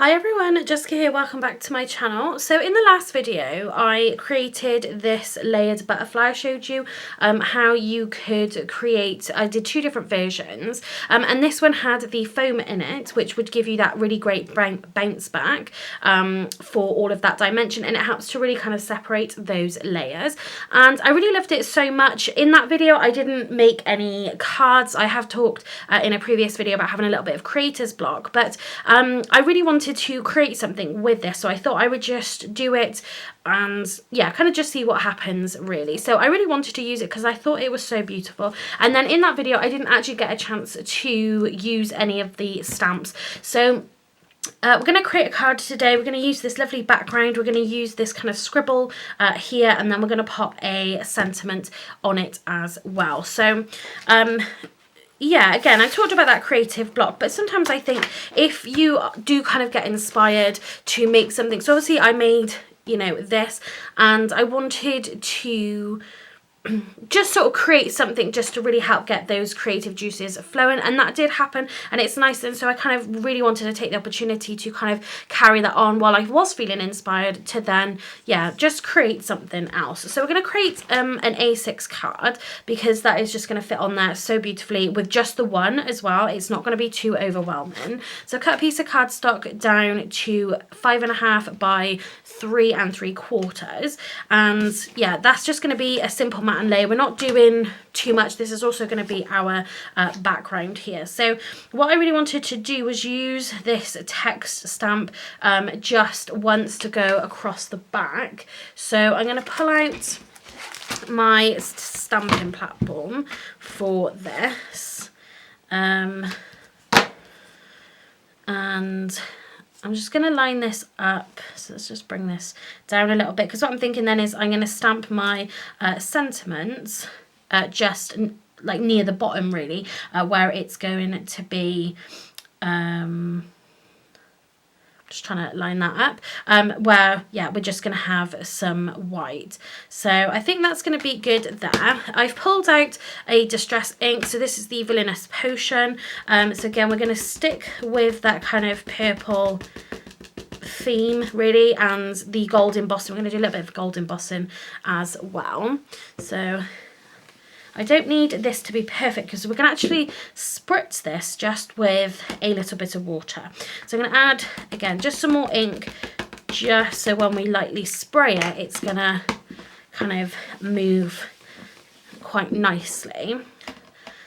Hi everyone, Jessica here, welcome back to my channel. So in the last video I created this layered butterfly. I showed you how you could create, I did two different versions and this one had the foam in it, which would give you that really great bounce back for all of that dimension, and it helps to really kind of separate those layers. And I really loved it so much. In that video I didn't make any cards. I have talked in a previous video about having a little bit of creator's block, but I really wanted to create something with this, so I thought I would just do it and yeah, kind of just see what happens really. So I really wanted to use it because I thought it was so beautiful, and then in that video I didn't actually get a chance to use any of the stamps. So we're going to create a card today. We're going to use this lovely background. We're going to use this kind of scribble here, and then we're going to pop a sentiment on it as well. So yeah, again, I talked about that creative block, but sometimes I think if you do kind of get inspired to make something, so obviously I made, you know, this, and I wanted to just sort of create something just to really help get those creative juices flowing, and that did happen, and it's nice. And so I kind of really wanted to take the opportunity to kind of carry that on while I was feeling inspired to then, yeah, just create something else. So we're going to create an A6 card because that is just going to fit on there so beautifully with just the one as well. It's not going to be too overwhelming. So cut a piece of cardstock down to 5.5 by 3 3/4, and yeah, that's just going to be a simple matte and layer. We're not doing too much. This is also going to be our background here. So what I really wanted to do was use this text stamp just once to go across the back. So I'm going to pull out my stamping platform for this, and I'm just going to line this up. So let's just bring this down a little bit, because what I'm thinking then is I'm going to stamp my sentiments just like near the bottom really, where it's going to be, just trying to line that up, where yeah, we're just going to have some white. So I think that's going to be good there. I've pulled out a distress ink, so this is the Villainous Potion. So again, we're going to stick with that kind of purple theme really, and the gold embossing. We're going to do a little bit of gold embossing as well. So I don't need this to be perfect because we're going to actually spritz this just with a little bit of water. So I'm going to add, again, just some more ink, just so when we lightly spray it, it's going to kind of move quite nicely.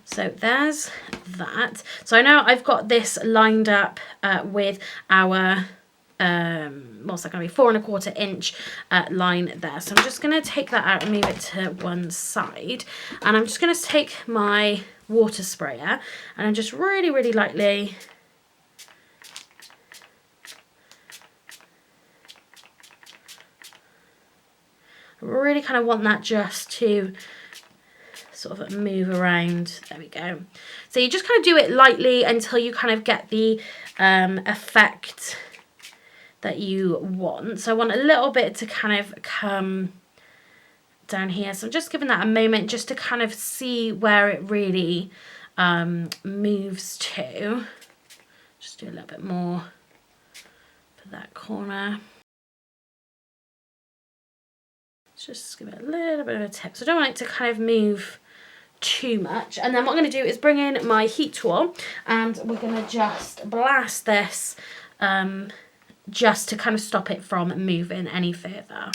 So there's that. So I know I've got this lined up with our what's that going to be, 4 1/4 inch line there. So I'm just going to take that out and move it to one side, and I'm just going to take my water sprayer and I'm just really lightly really kind of want that just to sort of move around. There we go. So you just kind of do it lightly until you kind of get the effect that you want. So I want a little bit to kind of come down here. So I'm just giving that a moment just to kind of see where it really moves to. Just do a little bit more for that corner. Just give it a little bit of a tip. So I don't want it to kind of move too much. And then what I'm going to do is bring in my heat tool, and we're going to just blast this just to kind of stop it from moving any further.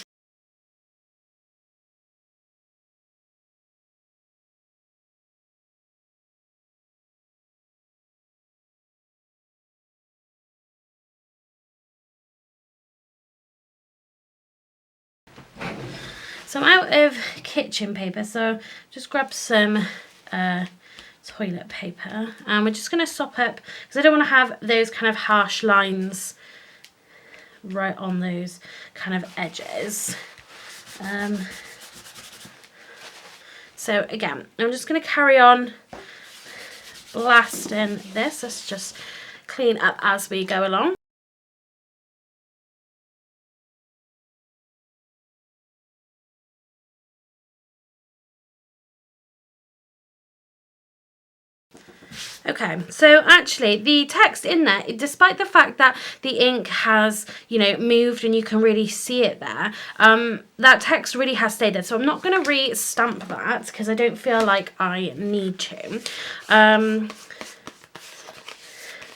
So I'm out of kitchen paper, so just grab some toilet paper, and we're just going to sop up, because I don't want to have those kind of harsh lines right on those kind of edges. So again, I'm just going to carry on blasting this. Let's just clean up as we go along. Okay, so actually the text in there, despite the fact that the ink has, you know, moved and you can really see it there, that text really has stayed there. So I'm not going to re-stamp that because I don't feel like I need to.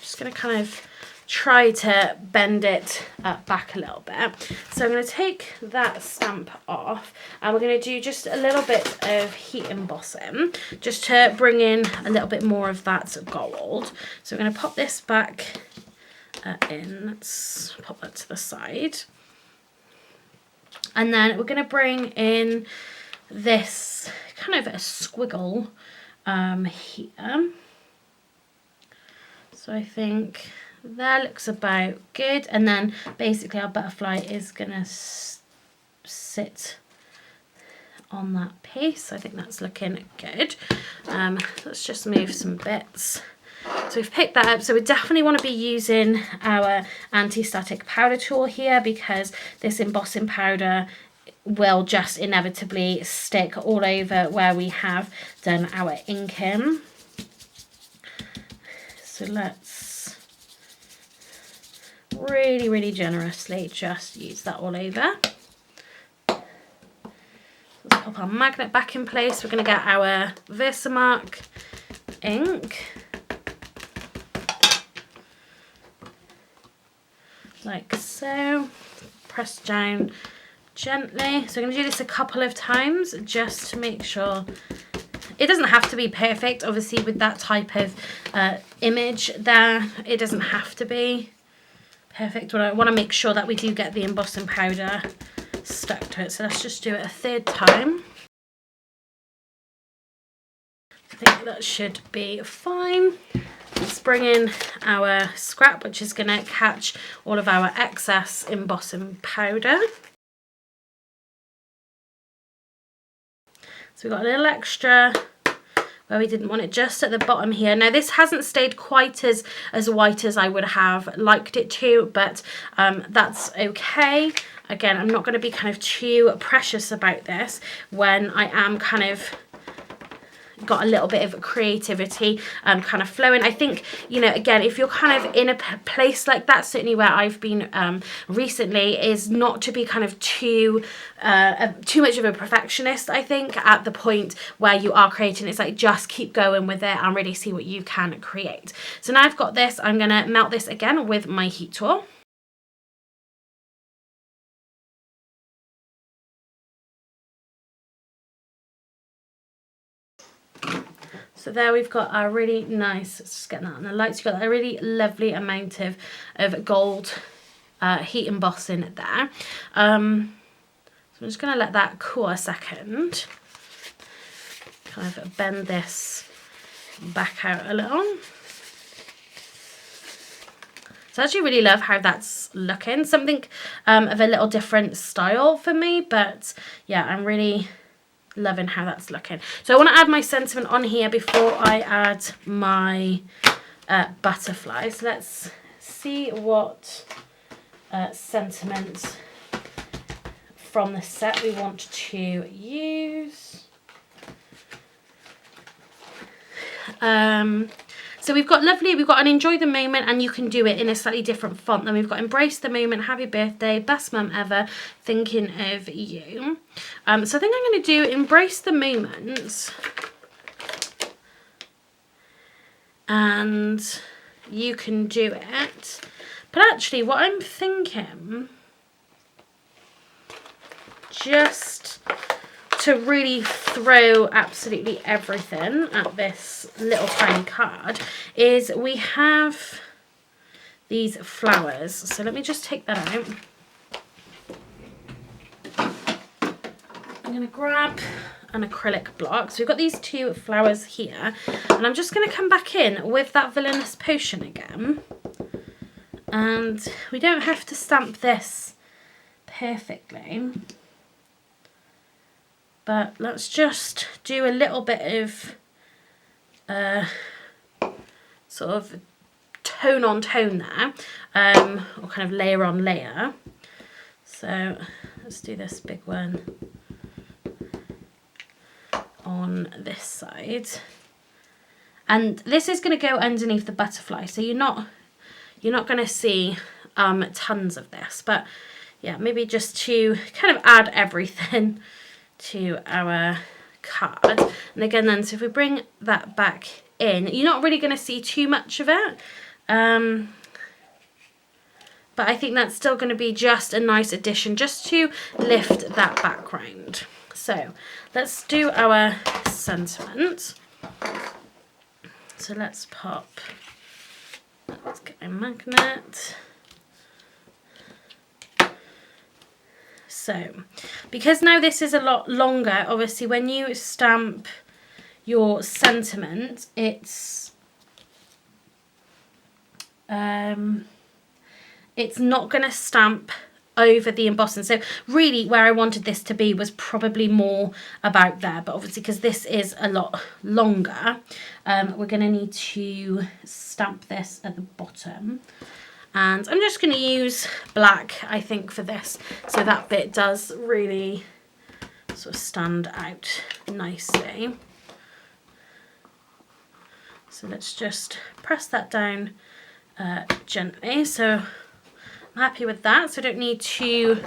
Just going to kind of try to bend it back a little bit. So I'm going to take that stamp off and we're going to do just a little bit of heat embossing just to bring in a little bit more of that gold. So I'm going to pop this back in. Let's pop that to the side. And then we're going to bring in this kind of a squiggle here. So I think that looks about good, and then basically our butterfly is gonna sit on that piece. I think that's looking good. Let's just move some bits. So we've picked that up. So we definitely want to be using our anti-static powder tool here because this embossing powder will just inevitably stick all over where we have done our inking. So let's really generously just use that all over. Let's pop our magnet back in place. We're going to get our Versamark ink, like so. Press down gently. So I'm going to do this a couple of times just to make sure. It doesn't have to be perfect, obviously, with that type of image there. It doesn't have to be perfect, but I want to make sure that we do get the embossing powder stuck to it. So let's just do it a third time. I think that should be fine. Let's bring in our scrap, which is going to catch all of our excess embossing powder. So we've got a little extra where we didn't want it just at the bottom here. Now this hasn't stayed quite as white as I would have liked it to, but that's okay. Again, I'm not going to be kind of too precious about this when I am kind of got a little bit of creativity kind of flowing. I think, you know, again, if you're kind of in a place like that, certainly where I've been recently, is not to be kind of too much of a perfectionist. I think at the point where you are creating, it's like just keep going with it and really see what you can create. So now I've got this, I'm going to melt this again with my heat tool. So there we've got our really nice, let's just get that on the lights, you've got a really lovely amount of gold heat embossing there. So I'm just going to let that cool a second. Kind of bend this back out a little. So I actually really love how that's looking. Something of a little different style for me, but yeah, I'm really loving how that's looking. So I want to add my sentiment on here before I add my butterfly. So let's see what sentiment from the set we want to use. So we've got an enjoy the moment, and you can do it in a slightly different font. Then we've got embrace the moment, happy birthday, best mum ever, thinking of you. So I think I'm going to do embrace the moment, and you can do it. But actually what I'm thinking, just to really throw absolutely everything at this little tiny card, is we have these flowers. So let me just take that out. I'm going to grab an acrylic block. So we've got these two flowers here, and I'm just going to come back in with that villainous potion again. And we don't have to stamp this perfectly, but let's just do a little bit of sort of tone on tone there, or kind of layer on layer. So let's do this big one on this side. And this is going to go underneath the butterfly, so you're not going to see tons of this, but yeah, maybe just to kind of add everything to our card. And again then, so if we bring that back in, you're not really going to see too much of it, but I think that's still going to be just a nice addition just to lift that background. So let's do our sentiment. So let's get a magnet. So because now this is a lot longer, obviously when you stamp your sentiment, it's not going to stamp over the embossing. So really where I wanted this to be was probably more about there, but obviously because this is a lot longer, we're going to need to stamp this at the bottom. And I'm just going to use black, I think, for this, so that bit does really sort of stand out nicely. So let's just press that down gently. So I'm happy with that, so I don't need to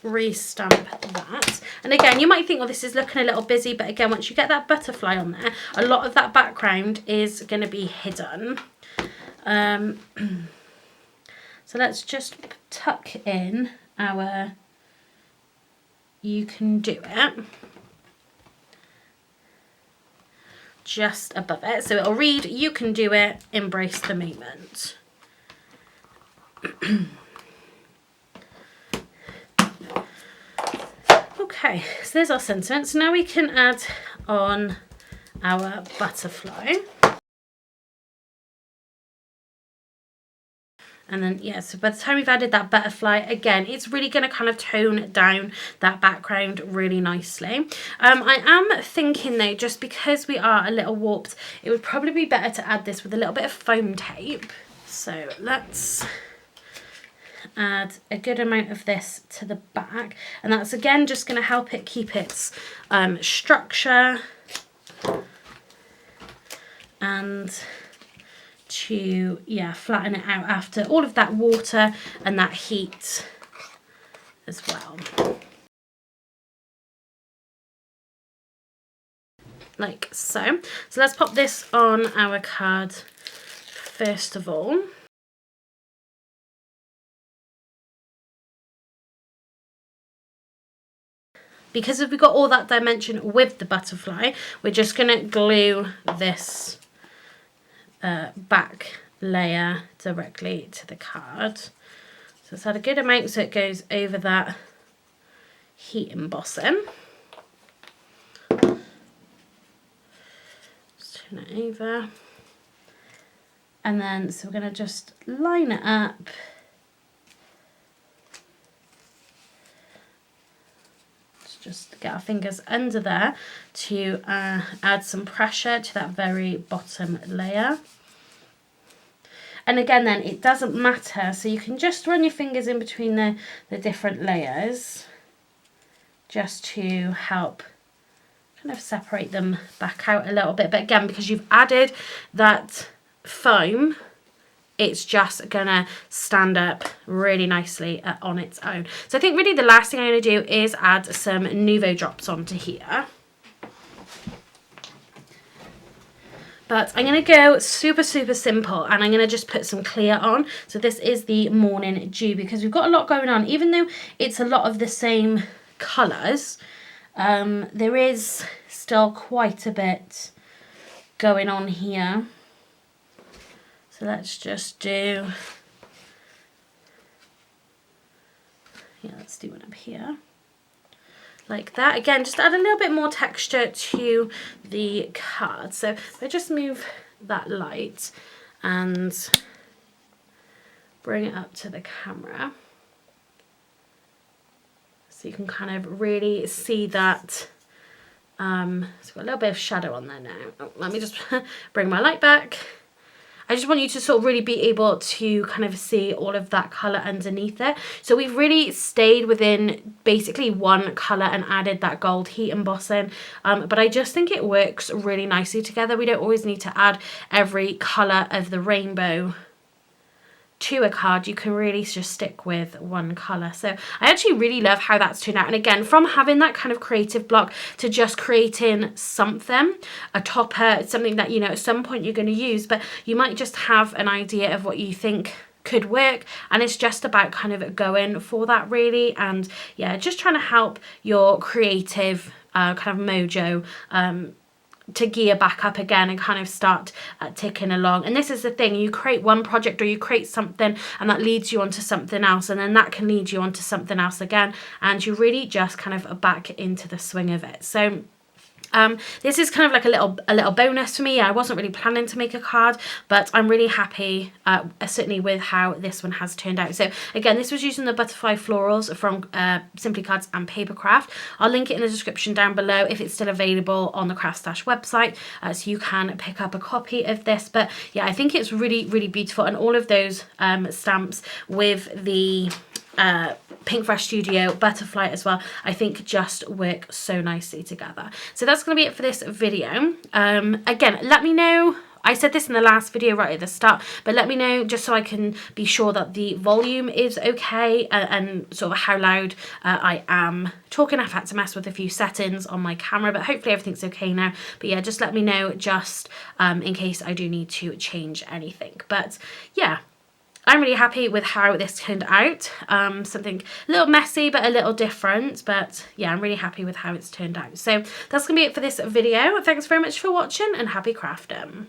re-stamp that. And again, you might think, well, this is looking a little busy, but again, once you get that butterfly on there, a lot of that background is going to be hidden. So let's just tuck in our "You Can Do It" just above it. So it'll read, "You can do it, embrace the moment." Okay, so there's our sentiment. So now we can add on our butterfly. And then, yeah, so by the time we've added that butterfly, again, it's really going to kind of tone down that background really nicely. I am thinking, though, just because we are a little warped, it would probably be better to add this with a little bit of foam tape. So let's add a good amount of this to the back. And that's, again, just going to help it keep its structure and to, yeah, flatten it out after all of that water and that heat as well. Like so. So let's pop this on our card first of all. Because if we've got all that dimension with the butterfly, we're just going to glue this back layer directly to the card. So let's add a good amount so it goes over that heat embossing. Just turn it over. And then, so we're going to just line it up. Just get our fingers under there to add some pressure to that very bottom layer. And again then, it doesn't matter, so you can just run your fingers in between the different layers just to help kind of separate them back out a little bit. But again, because you've added that foam, it's just gonna stand up really nicely on its own. So I think really the last thing I'm gonna do is add some Nuvo drops onto here. But I'm going to go super simple, and I'm going to just put some clear on. So this is the Morning Dew, because we've got a lot going on. Even though it's a lot of the same colours, there is still quite a bit going on here. So let's just do, yeah, let's do one up here. Like that. Again, just add a little bit more texture to the card. So if I just move that light and bring it up to the camera, so you can kind of really see that. So got a little bit of shadow on there now. Oh, let me just bring my light back. I just want you to sort of really be able to kind of see all of that colour underneath it. So we've really stayed within basically one colour and added that gold heat embossing. But I just think it works really nicely together. We don't always need to add every colour of the rainbow to a card. You can really just stick with one colour. So I actually really love how that's turned out. And again, from having that kind of creative block to just creating something, a topper, something that, you know, at some point you're going to use, but you might just have an idea of what you think could work, and it's just about kind of going for that really. And yeah, just trying to help your creative kind of mojo to gear back up again and kind of start ticking along. And this is the thing, you create one project or you create something and that leads you onto something else, and then that can lead you onto something else again, and you really just kind of back into the swing of it. So this is kind of like a little bonus for me. I wasn't really planning to make a card, but I'm really happy certainly with how this one has turned out. So again, this was using the butterfly florals from Simply Cards and Papercraft. I'll link it in the description down below if it's still available on the Craft Stash website, so you can pick up a copy of this. But yeah, I think it's really, really beautiful, and all of those stamps with the Pink Fresh Studio butterfly as well, I think just work so nicely together. So that's going to be it for this video. Again, let me know, I said this in the last video right at the start, but let me know just so I can be sure that the volume is okay, and sort of how loud I am talking. I've had to mess with a few settings on my camera, but hopefully everything's okay now. But yeah, just let me know just in case I do need to change anything. But yeah, I'm really happy with how this turned out. Something a little messy, but a little different. But yeah, I'm really happy with how it's turned out. So that's going to be it for this video. Thanks very much for watching, and happy crafting.